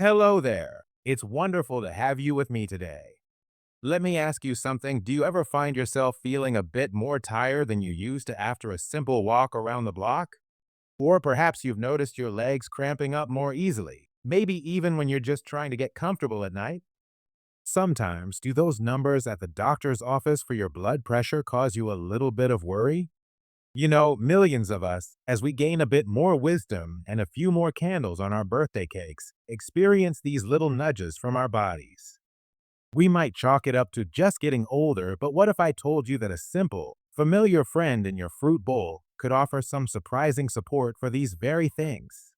Hello there. It's wonderful to have you with me today. Let me ask you something. Do you ever find yourself feeling a bit more tired than you used to after a simple walk around the block? Or perhaps you've noticed your legs cramping up more easily, maybe even when you're just trying to get comfortable at night? Sometimes, do those numbers at the doctor's office for your blood pressure cause you a little bit of worry? Millions of us, as we gain a bit more wisdom and a few more candles on our birthday cakes, experience these little nudges from our bodies. We might chalk it up to just getting older, but what if I told you that a simple, familiar friend in your fruit bowl could offer some surprising support for these very things?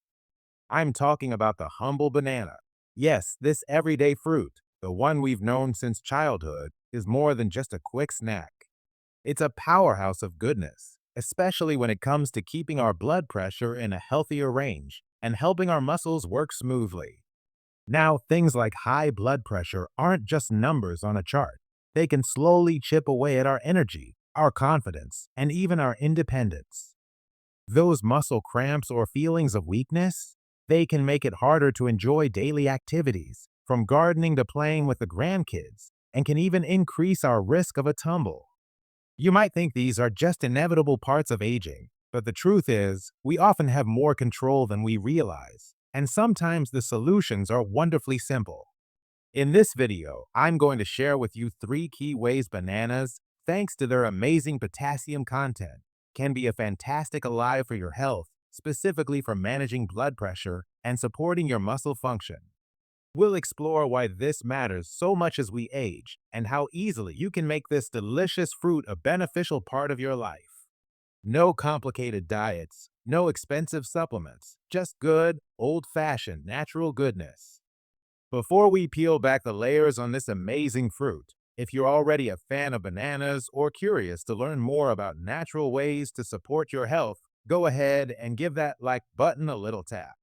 I'm talking about the humble banana. Yes, this everyday fruit, the one we've known since childhood, is more than just a quick snack. It's a powerhouse of goodness, especially when it comes to keeping our blood pressure in a healthier range and helping our muscles work smoothly. Now, things like high blood pressure aren't just numbers on a chart. They can slowly chip away at our energy, our confidence, and even our independence. Those muscle cramps or feelings of weakness, they can make it harder to enjoy daily activities, from gardening to playing with the grandkids, and can even increase our risk of a tumble. You might think these are just inevitable parts of aging, but the truth is, we often have more control than we realize, and sometimes the solutions are wonderfully simple. In this video, I'm going to share with you 3 key ways bananas, thanks to their amazing potassium content, can be a fantastic ally for your health, specifically for managing blood pressure and supporting your muscle function. We'll explore why this matters so much as we age and how easily you can make this delicious fruit a beneficial part of your life. No complicated diets, no expensive supplements, just good, old-fashioned natural goodness. Before we peel back the layers on this amazing fruit, if you're already a fan of bananas or curious to learn more about natural ways to support your health, go ahead and give that like button a little tap.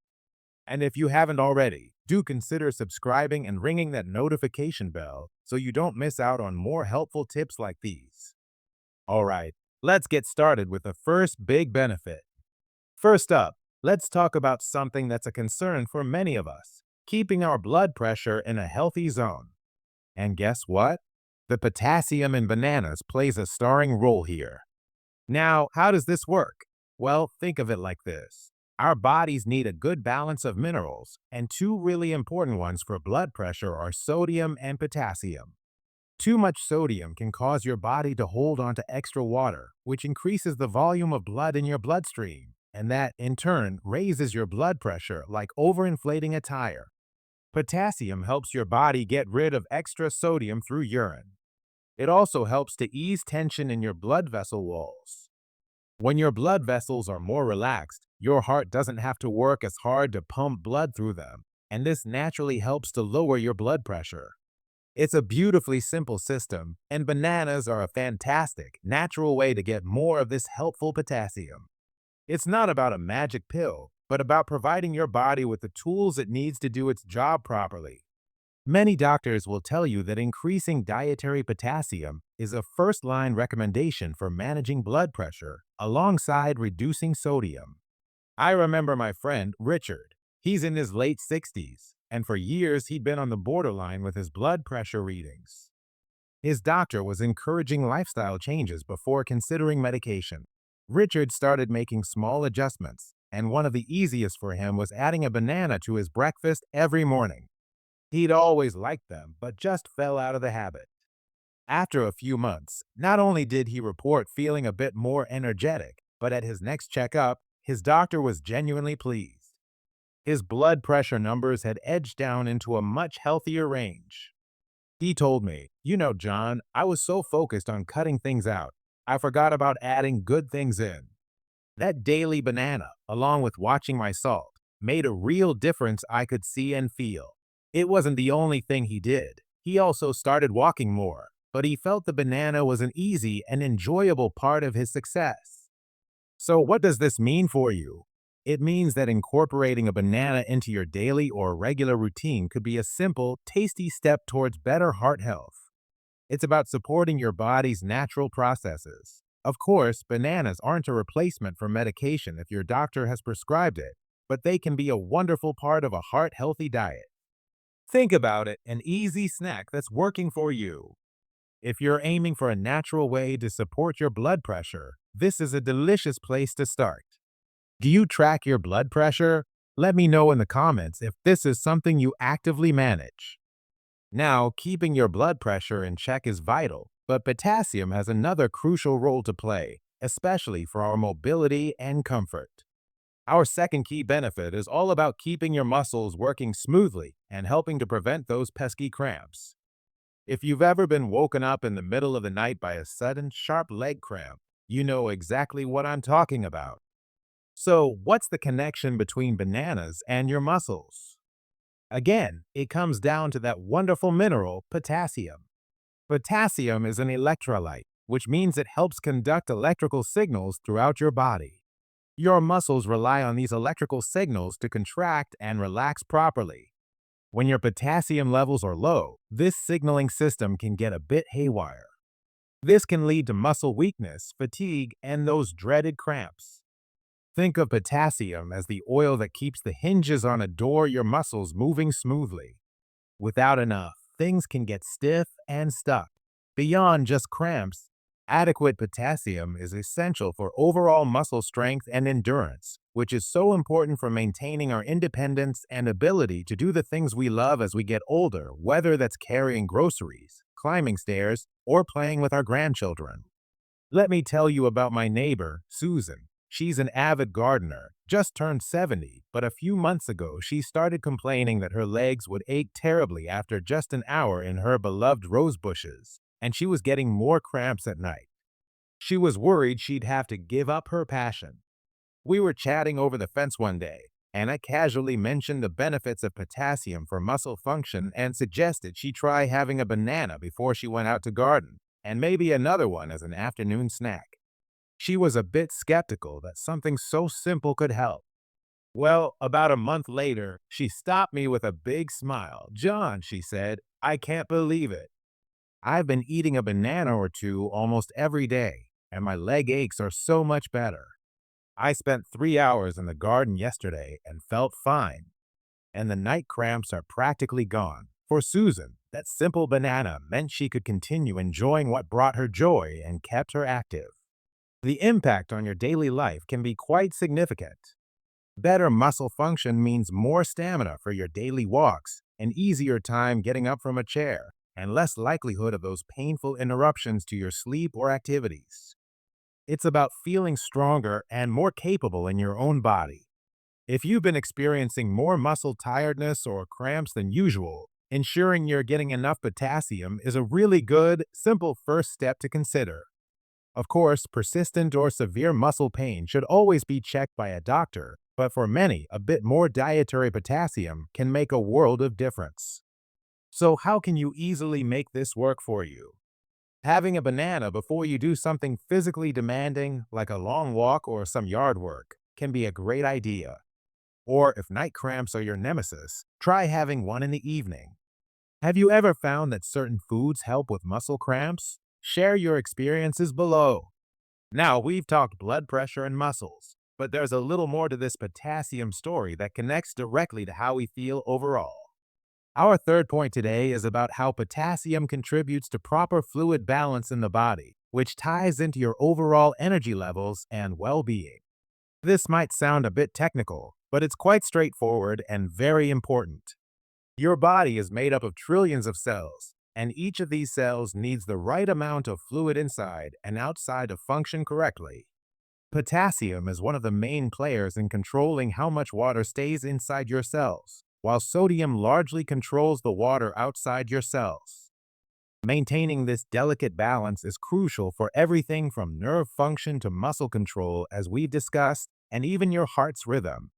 And if you haven't already, do consider subscribing and ringing that notification bell so you don't miss out on more helpful tips like these. All right, let's get started with the first big benefit. First up, let's talk about something that's a concern for many of us, keeping our blood pressure in a healthy zone. And guess what? The potassium in bananas plays a starring role here. Now, how does this work? Well, think of it like this. Our bodies need a good balance of minerals, and two really important ones for blood pressure are sodium and potassium. Too much sodium can cause your body to hold on to extra water, which increases the volume of blood in your bloodstream, and that, in turn, raises your blood pressure like overinflating a tire. Potassium helps your body get rid of extra sodium through urine. It also helps to ease tension in your blood vessel walls. When your blood vessels are more relaxed, your heart doesn't have to work as hard to pump blood through them, and this naturally helps to lower your blood pressure. It's a beautifully simple system, and bananas are a fantastic, natural way to get more of this helpful potassium. It's not about a magic pill, but about providing your body with the tools it needs to do its job properly. Many doctors will tell you that increasing dietary potassium is a first-line recommendation for managing blood pressure alongside reducing sodium. I remember my friend, Richard. He's in his late 60s, and for years he'd been on the borderline with his blood pressure readings. His doctor was encouraging lifestyle changes before considering medication. Richard started making small adjustments, and one of the easiest for him was adding a banana to his breakfast every morning. He'd always liked them, but just fell out of the habit. After a few months, not only did he report feeling a bit more energetic, but at his next checkup, his doctor was genuinely pleased. His blood pressure numbers had edged down into a much healthier range. He told me, John, I was so focused on cutting things out, I forgot about adding good things in. That daily banana, along with watching my salt, made a real difference I could see and feel. It wasn't the only thing he did. He also started walking more, but he felt the banana was an easy and enjoyable part of his success. So what does this mean for you? It means that incorporating a banana into your daily or regular routine could be a simple, tasty step towards better heart health. It's about supporting your body's natural processes. Of course, bananas aren't a replacement for medication if your doctor has prescribed it, but they can be a wonderful part of a heart-healthy diet. Think about it, an easy snack that's working for you. If you're aiming for a natural way to support your blood pressure, this is a delicious place to start. Do you track your blood pressure? Let me know in the comments if this is something you actively manage. Now, keeping your blood pressure in check is vital, but potassium has another crucial role to play, especially for our mobility and comfort. Our second key benefit is all about keeping your muscles working smoothly and helping to prevent those pesky cramps. If you've ever been woken up in the middle of the night by a sudden sharp leg cramp, you know exactly what I'm talking about. So, what's the connection between bananas and your muscles? Again, it comes down to that wonderful mineral, potassium. Potassium is an electrolyte, which means it helps conduct electrical signals throughout your body. Your muscles rely on these electrical signals to contract and relax properly. When your potassium levels are low, this signaling system can get a bit haywire. This can lead to muscle weakness, fatigue, and those dreaded cramps. Think of potassium as the oil that keeps the hinges on a door your muscles moving smoothly. Without enough, things can get stiff and stuck. Beyond just cramps, adequate potassium is essential for overall muscle strength and endurance, which is so important for maintaining our independence and ability to do the things we love as we get older, whether that's carrying groceries, climbing stairs, or playing with our grandchildren. Let me tell you about my neighbor, Susan. She's an avid gardener, just turned 70, but a few months ago she started complaining that her legs would ache terribly after just an hour in her beloved rose bushes, and she was getting more cramps at night. She was worried she'd have to give up her passion. We were chatting over the fence one day, and I casually mentioned the benefits of potassium for muscle function and suggested she try having a banana before she went out to garden, and maybe another one as an afternoon snack. She was a bit skeptical that something so simple could help. Well, about a month later, she stopped me with a big smile. "John," she said, "I can't believe it. I've been eating a banana or two almost every day, and my leg aches are so much better. I spent 3 hours in the garden yesterday and felt fine, and the night cramps are practically gone." For Susan, that simple banana meant she could continue enjoying what brought her joy and kept her active. The impact on your daily life can be quite significant. Better muscle function means more stamina for your daily walks, an easier time getting up from a chair, and less likelihood of those painful interruptions to your sleep or activities. It's about feeling stronger and more capable in your own body. If you've been experiencing more muscle tiredness or cramps than usual, ensuring you're getting enough potassium is a really good, simple first step to consider. Of course, persistent or severe muscle pain should always be checked by a doctor, but for many, a bit more dietary potassium can make a world of difference. So how can you easily make this work for you? Having a banana before you do something physically demanding, like a long walk or some yard work, can be a great idea. Or if night cramps are your nemesis, try having one in the evening. Have you ever found that certain foods help with muscle cramps? Share your experiences below. Now, we've talked blood pressure and muscles, but there's a little more to this potassium story that connects directly to how we feel overall. Our third point today is about how potassium contributes to proper fluid balance in the body, which ties into your overall energy levels and well-being. This might sound a bit technical, but it's quite straightforward and very important. Your body is made up of trillions of cells, and each of these cells needs the right amount of fluid inside and outside to function correctly. Potassium is one of the main players in controlling how much water stays inside your cells, while sodium largely controls the water outside your cells. Maintaining this delicate balance is crucial for everything from nerve function to muscle control, as we've discussed, and even your heart's rhythm.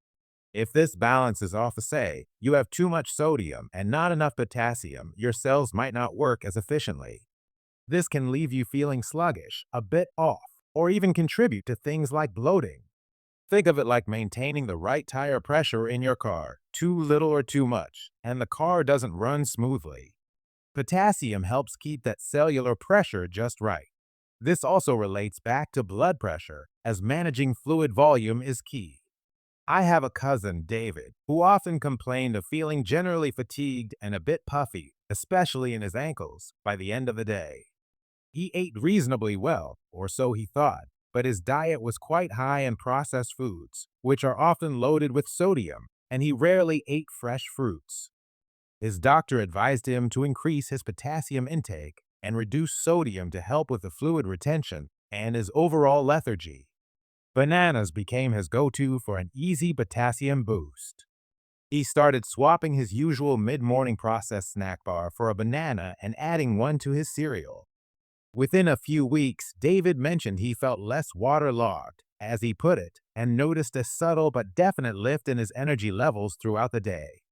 If this balance is off, say, you have too much sodium and not enough potassium, your cells might not work as efficiently. This can leave you feeling sluggish, a bit off, or even contribute to things like bloating. Think of it like maintaining the right tire pressure in your car, too little or too much, and the car doesn't run smoothly. Potassium helps keep that cellular pressure just right. This also relates back to blood pressure, as managing fluid volume is key. I have a cousin, David, who often complained of feeling generally fatigued and a bit puffy, especially in his ankles, by the end of the day. He ate reasonably well, or so he thought, but his diet was quite high in processed foods, which are often loaded with sodium, and he rarely ate fresh fruits. His doctor advised him to increase his potassium intake and reduce sodium to help with the fluid retention and his overall lethargy. Bananas became his go-to for an easy potassium boost. He started swapping his usual mid-morning processed snack bar for a banana and adding one to his cereal. Within a few weeks, David mentioned he felt less waterlogged, as he put it, and noticed a subtle but definite lift in his energy levels throughout the day.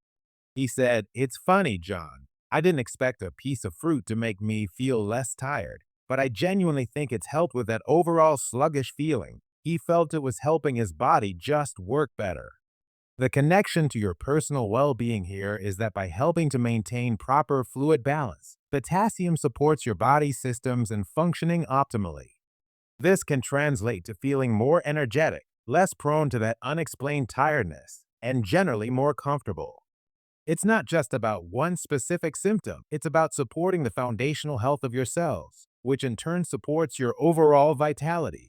He said, "It's funny, John. I didn't expect a piece of fruit to make me feel less tired, but I genuinely think it's helped with that overall sluggish feeling. He felt it was helping his body just work better." The connection to your personal well-being here is that by helping to maintain proper fluid balance, potassium supports your body's systems in functioning optimally. This can translate to feeling more energetic, less prone to that unexplained tiredness, and generally more comfortable. It's not just about one specific symptom, it's about supporting the foundational health of your cells, which in turn supports your overall vitality.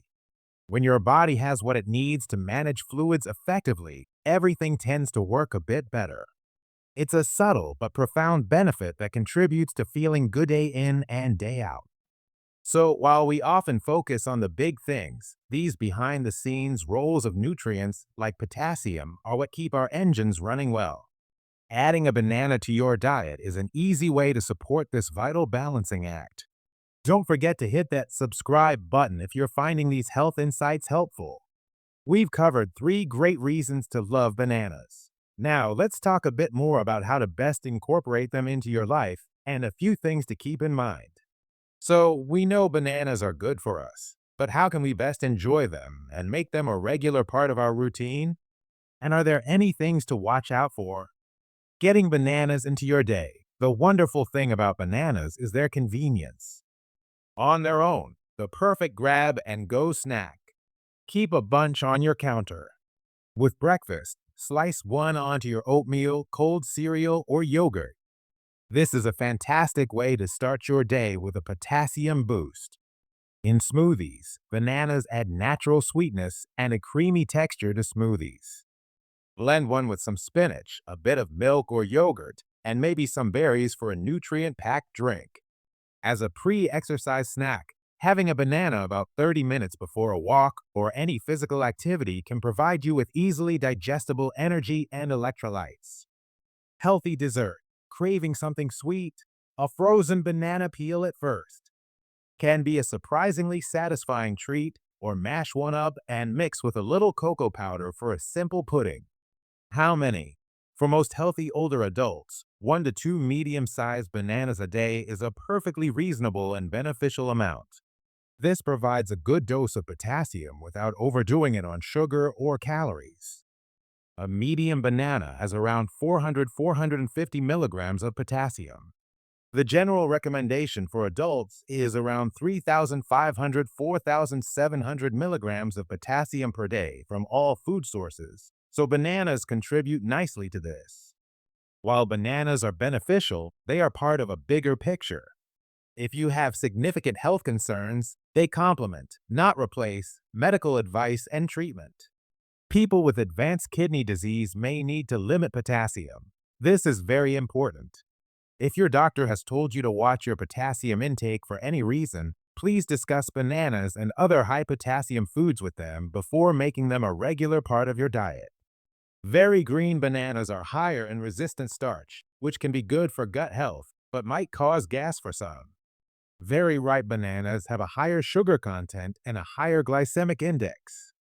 When your body has what it needs to manage fluids effectively, everything tends to work a bit better. It's a subtle but profound benefit that contributes to feeling good day in and day out. So, while we often focus on the big things, these behind the scenes roles of nutrients like potassium are what keep our engines running well. Adding a banana to your diet is an easy way to support this vital balancing act. Don't forget to hit that subscribe button if you're finding these health insights helpful. We've covered 3 great reasons to love bananas. Now, let's talk a bit more about how to best incorporate them into your life and a few things to keep in mind. So, we know bananas are good for us, but how can we best enjoy them and make them a regular part of our routine? And are there any things to watch out for? Getting bananas into your day. The wonderful thing about bananas is their convenience. On their own, the perfect grab and go snack. Keep a bunch on your counter. With breakfast, slice one onto your oatmeal, cold cereal, or yogurt. This is a fantastic way to start your day with a potassium boost. In smoothies, bananas add natural sweetness and a creamy texture to smoothies. Blend one with some spinach, a bit of milk or yogurt, and maybe some berries for a nutrient-packed drink. As a pre-exercise snack, having a banana about 30 minutes before a walk or any physical activity can provide you with easily digestible energy and electrolytes. Healthy dessert. Craving something sweet? A frozen banana peel at first can be a surprisingly satisfying treat, or mash one up and mix with a little cocoa powder for a simple pudding. How many? For most healthy older adults, 1 to 2 medium-sized bananas a day is a perfectly reasonable and beneficial amount. This provides a good dose of potassium without overdoing it on sugar or calories. A medium banana has around 400–450 milligrams of potassium. The general recommendation for adults is around 3,500–4,700 milligrams of potassium per day from all food sources, so bananas contribute nicely to this. While bananas are beneficial, they are part of a bigger picture. If you have significant health concerns, they complement, not replace, medical advice and treatment. People with advanced kidney disease may need to limit potassium. This is very important. If your doctor has told you to watch your potassium intake for any reason, please discuss bananas and other high potassium foods with them before making them a regular part of your diet. Very green bananas are higher in resistant starch, which can be good for gut health, but might cause gas for some. Very ripe bananas have a higher sugar content and a higher glycemic index.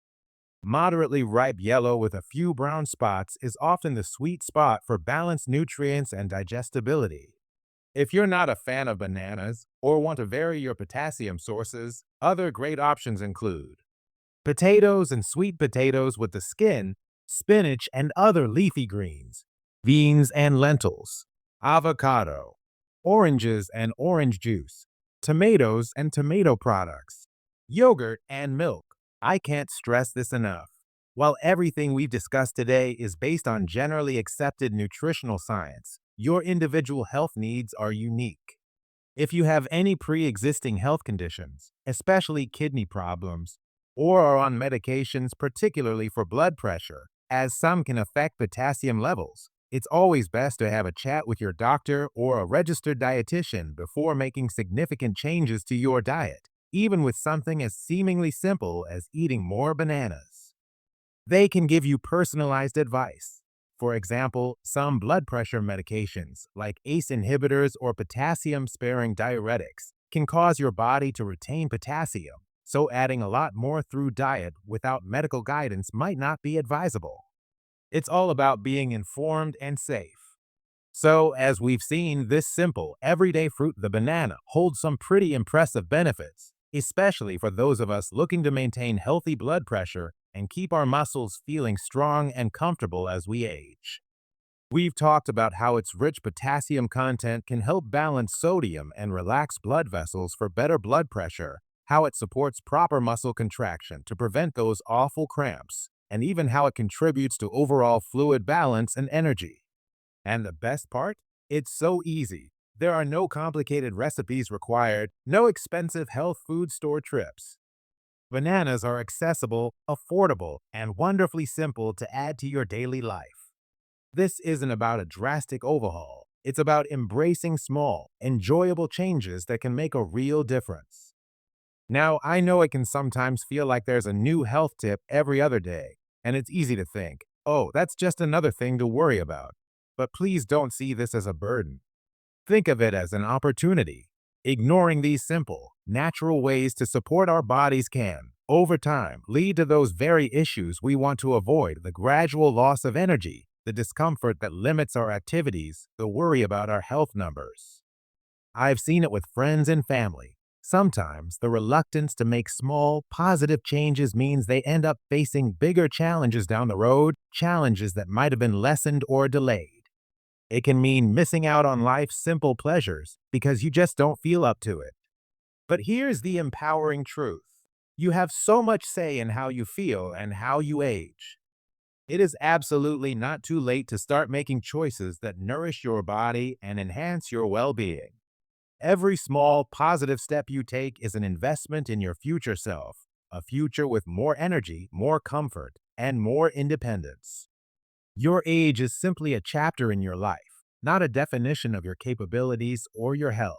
Moderately ripe yellow with a few brown spots is often the sweet spot for balanced nutrients and digestibility. If you're not a fan of bananas or want to vary your potassium sources, other great options include potatoes and sweet potatoes with the skin, spinach and other leafy greens, beans and lentils, avocado, oranges and orange juice, tomatoes and tomato products, yogurt and milk. I can't stress this enough. While everything we've discussed today is based on generally accepted nutritional science, your individual health needs are unique. If you have any pre-existing health conditions, especially kidney problems, or are on medications particularly for blood pressure, as some can affect potassium levels, it's always best to have a chat with your doctor or a registered dietitian before making significant changes to your diet, even with something as seemingly simple as eating more bananas. They can give you personalized advice. For example, some blood pressure medications, like ACE inhibitors or potassium-sparing diuretics, can cause your body to retain potassium, so adding a lot more through diet without medical guidance might not be advisable. It's all about being informed and safe. So, as we've seen, this simple, everyday fruit, the banana, holds some pretty impressive benefits, especially for those of us looking to maintain healthy blood pressure and keep our muscles feeling strong and comfortable as we age. We've talked about how its rich potassium content can help balance sodium and relax blood vessels for better blood pressure, how it supports proper muscle contraction to prevent those awful cramps, and even how it contributes to overall fluid balance and energy. And the best part? It's so easy. There are no complicated recipes required, no expensive health food store trips. Bananas are accessible, affordable, and wonderfully simple to add to your daily life. This isn't about a drastic overhaul. It's about embracing small, enjoyable changes that can make a real difference. Now, I know it can sometimes feel like there's a new health tip every other day, and it's easy to think, oh, that's just another thing to worry about. But please don't see this as a burden. Think of it as an opportunity. Ignoring these simple, natural ways to support our bodies can, over time, lead to those very issues we want to avoid: the gradual loss of energy, the discomfort that limits our activities, the worry about our health numbers. I've seen it with friends and family. Sometimes the reluctance to make small, positive changes means they end up facing bigger challenges down the road, challenges that might have been lessened or delayed. It can mean missing out on life's simple pleasures because you just don't feel up to it. But here's the empowering truth. You have so much say in how you feel and how you age. It is absolutely not too late to start making choices that nourish your body and enhance your well-being. Every small, positive step you take is an investment in your future self, a future with more energy, more comfort, and more independence. Your age is simply a chapter in your life, not a definition of your capabilities or your health.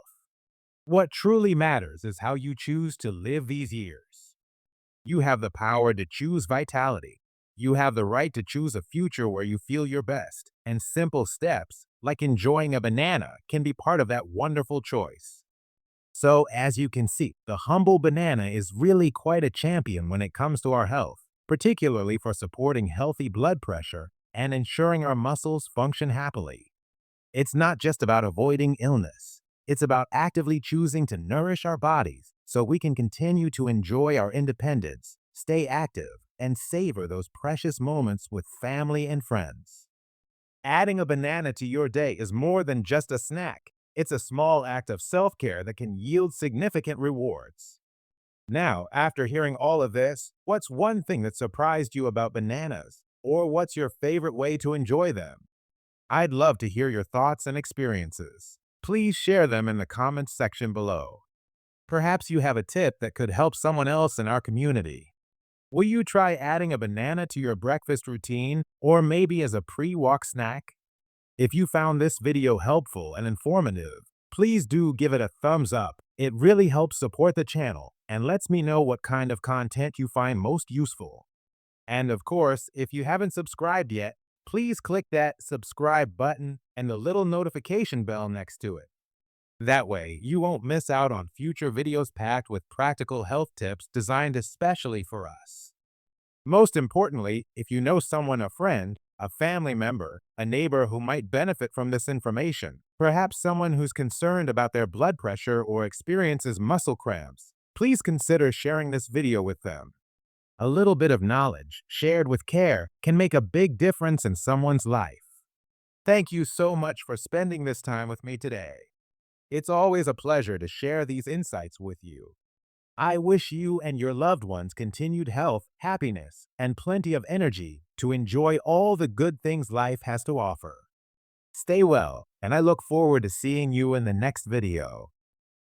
What truly matters is how you choose to live these years. You have the power to choose vitality. You have the right to choose a future where you feel your best, and simple steps, like enjoying a banana, can be part of that wonderful choice. So, as you can see, the humble banana is really quite a champion when it comes to our health, particularly for supporting healthy blood pressure and ensuring our muscles function happily. It's not just about avoiding illness. It's about actively choosing to nourish our bodies so we can continue to enjoy our independence, stay active, and savor those precious moments with family and friends. Adding a banana to your day is more than just a snack. It's a small act of self-care that can yield significant rewards. Now, after hearing all of this, what's one thing that surprised you about bananas? Or what's your favorite way to enjoy them? I'd love to hear your thoughts and experiences. Please share them in the comments section below. Perhaps you have a tip that could help someone else in our community. Will you try adding a banana to your breakfast routine, or maybe as a pre-walk snack? If you found this video helpful and informative, please do give it a thumbs up. It really helps support the channel and lets me know what kind of content you find most useful. And of course, if you haven't subscribed yet, please click that subscribe button and the little notification bell next to it. That way, you won't miss out on future videos packed with practical health tips designed especially for us. Most importantly, if you know someone, a friend, a family member, a neighbor who might benefit from this information, perhaps someone who's concerned about their blood pressure or experiences muscle cramps, please consider sharing this video with them. A little bit of knowledge, shared with care, can make a big difference in someone's life. Thank you so much for spending this time with me today. It's always a pleasure to share these insights with you. I wish you and your loved ones continued health, happiness, and plenty of energy to enjoy all the good things life has to offer. Stay well, and I look forward to seeing you in the next video.